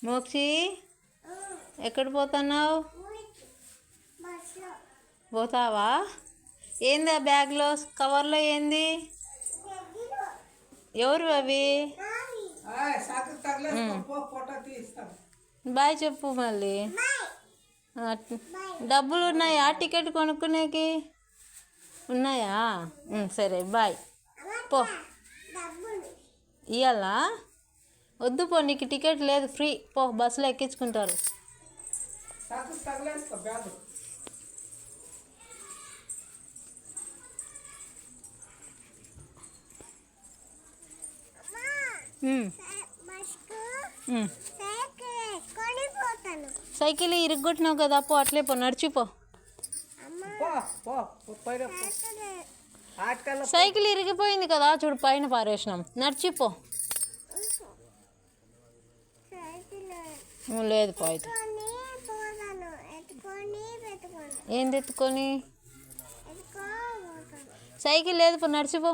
మోక్షి ఎక్కడ పోతున్నావు? పోతావా? ఏంది ఆ బ్యాగ్లో కవర్లో ఏంది? ఎవరు అవి? బాయ్ చెప్పు మళ్ళీ. డబ్బులు ఉన్నాయా టికెట్ కొనుక్కునేకి? ఉన్నాయా? సరే బాయ్. పో. ఇవ్వాలా? వద్దు పో, నీకు టికెట్ లేదు, ఫ్రీ. పో, బస్సులో ఎక్కించుకుంటారు. సైకిల్ ఇరుగ్గొట్టినావు కదా, పో అట్లే పో, నడిచిపో. సైకిల్ ఇరిగిపోయింది కదా, చూడు పైన పారేసినాం, నడిచిపో. లేదు పో అయితే. ఏంది ఎత్తుకొని? సైకిల్ లేదు పో, నడిచిపో.